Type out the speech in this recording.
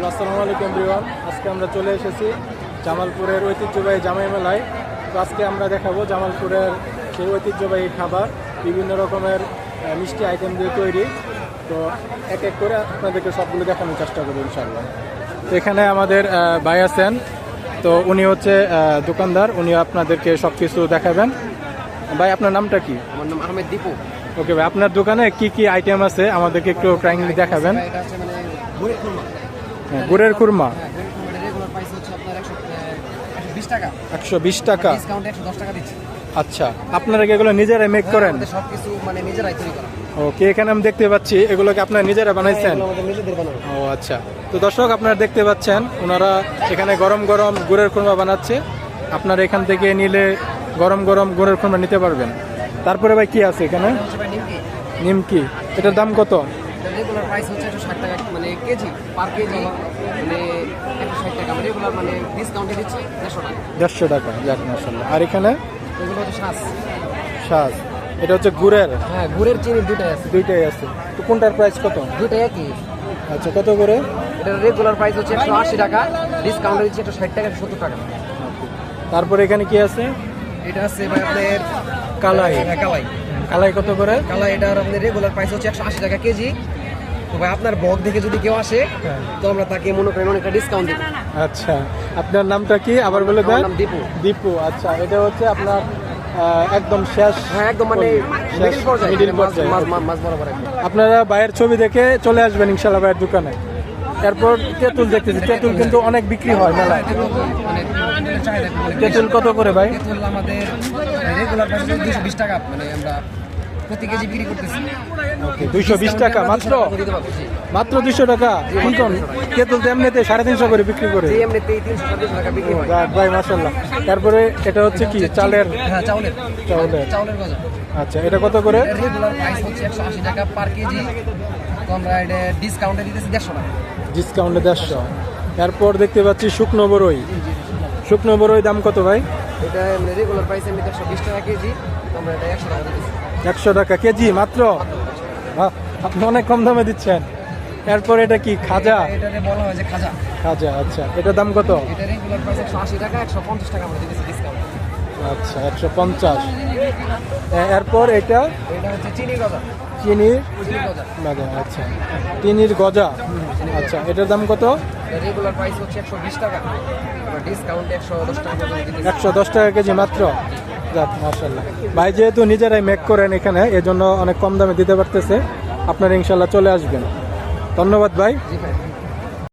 আসসালামু আলাইকুম এভরিওয়ান। আজকে আমরা চলে এসেছি জামালপুরের ঐতিহ্যবাহী জামাই মেলায়। তো আজকে আমরা দেখাবো জামালপুরের সেই ঐতিহ্যবাহী খাবার, বিভিন্ন রকমের মিষ্টি আইটেম দিয়ে তৈরি। তো এক এক করে আপনাদেরকে সবগুলো দেখানোর চেষ্টা করবো ইনশাআল্লাহ। তো এখানে আমাদের ভাই আছেন, তো উনি হচ্ছে দোকানদার, উনি আপনাদেরকে সব কিছু দেখাবেন। ভাই, আপনার নামটা কি? আমার নাম আহমেদ দীপু। ওকে ভাই, আপনার দোকানে কি কি আইটেম আছে আমাদেরকে একটু কাইন্ডলি দেখাবেন। এটা হচ্ছে মানে গুড়ের খুরমা। গুড়ের খুরমা হ্যাঁ, গুড়ের খুরমাটা রেগুলার প্রাইস হচ্ছে আপনার 120 টাকা। 120 টাকা। ডিসকাউন্ট 110 টাকা দিচ্ছি। আচ্ছা, আপনারা কি এগুলো নিজেরাই মেক করেন? আমাদের সবকিছু মানে নিজেরাই তৈরি করা। ওকে, এখানে আমি দেখতে পাচ্ছি এগুলোকে আপনারা নিজেরা বানাইছেন? এগুলো আমাদের নিজেদের বানানো। ও আচ্ছা। তো দর্শক, আপনারা দেখতে পাচ্ছেন ওনারা এখানে গরম গরম গুড়ের খুরমা বানাচ্ছে। আপনারা এখান থেকে নিলে গরম গরম গুড়ের খুরমা নিতে পারবেন। তারপরে ভাই কি আছে এখানে? এটা হচ্ছে ভাই নিমকি। নিমকি, এটার দাম কত? এটা রেগুলার প্রাইস হচ্ছে 160 টাকা মানে কেজি, পার কেজি মানে 160 টাকা। আমরা রেগুলার মানে ডিসকাউন্টে দিচ্ছি 150 টাকা। 150 টাকা, যাক মাশাআল্লাহ। আর এখানে এগুলো হচ্ছে শাঁস, এটা হচ্ছে গুড়ের। হ্যাঁ, গুড়ের চিনি দুটাই আছে। দুইটাই আছে। তো কোনটার প্রাইস কত? দুটাই একই। আচ্ছা, কত করে? এটা রেগুলার প্রাইস হচ্ছে 180 টাকা, ডিসকাউন্টে দিচ্ছি 160 টাকা, 70 টাকা। তারপরে এখানে কি আছে? এটা আছে ভাই আপনার কালাই। হ্যাঁ, কালাই। কালাই কত করে? কালাই এটার আপনার রেগুলার প্রাইস হচ্ছে 180 টাকা কেজি। তো ভাই আপনার বক দেখে যদি কেউ আসে তো আমরা তাকে মনে করেন অনেকটা ডিসকাউন্ট দিব। আচ্ছা, আপনার নামটা কি আবার বলে দেন? আমার নাম দীপু। দীপু, আচ্ছা। এটা হচ্ছে আপনার একদম শেষ? হ্যাঁ, একদম মানে মিডল পর্যায়ে, মাছ বরাবর একদম। আপনারা ভাইয়ের ছবি দেখে চলে আসবেন ইনশাআল্লাহ ভাইয়ের দোকানে। এরপর তেঁতুল দেখতেছি, তেঁতুল কিন্তু অনেক বিক্রি হয় মেলায়। মানে চাহিদা খুব অনেক। তেঁতুল কত করে ভাই? তেঁতুল আমাদের রেগুলার প্রাইস হচ্ছে 220 টাকা, মানে আমরা প্রতি কেজি বিক্রি করতেছি। ওকে, 220 টাকা মাত্র? দিতে পারবো, জি। মাত্র 200 টাকা? কিন্তু তেঁতুল তো এমনিতে 350 করে বিক্রি করে। জি, এমনিতেই 300 টাকা বিক্রি হয়। যাক ভাই, মাশাআল্লাহ। তারপরে এটা হচ্ছে কি চালের? হ্যাঁ, চাউলের গজা। আচ্ছা, এটা কত করে? রেগুলার প্রাইস হচ্ছে 180 টাকা পার কেজি। তো আমরা এটা ডিসকাউন্টে দিতেছি 150 টাকা। ডিসকাউন্টে 150। এরপর দেখতে পাচ্ছি শুকনো বড়ই। শুকনো বড়ই দাম কত ভাই? এটা মানে রেগুলার প্রাইস এমনি 120 টাকা কেজি, আমরা এটা 100 টাকা দিতেছি। 100 টাকা কেজি মাত্র? বাহ, আপনি অনেক কম দামে দিচ্ছেন। এরপর এটা কি খাজা? এটারে বলা হয় যে খাজা। খাজা, আচ্ছা। এটার দাম কত? এটা রেগুলার প্রাইস 180 টাকা, 150 টাকা আমরা দিতেছি ডিসকাউন্ট। আচ্ছা, 150। এরপর এটা এটা হচ্ছে চিনি গজা। চিনির গজা। গজা, আচ্ছা। চিনির গজা, আচ্ছা। এটার দাম কত? এটা রেগুলার প্রাইস হচ্ছে 120 টাকা, আমরা ডিসকাউন্টে 110 টাকা পর্যন্ত দিতেছি। 110 টাকা কেজি মাত্র? যাক মাশাআল্লাহ। ভাই যেহেতু নিজেরাই মেক করেন এখানে, এজন্য অনেক কম দামে দিতে পারতেছে। আপনারা ইনশাআল্লাহ চলে আসবেন। ধন্যবাদ ভাই। জি ভাই।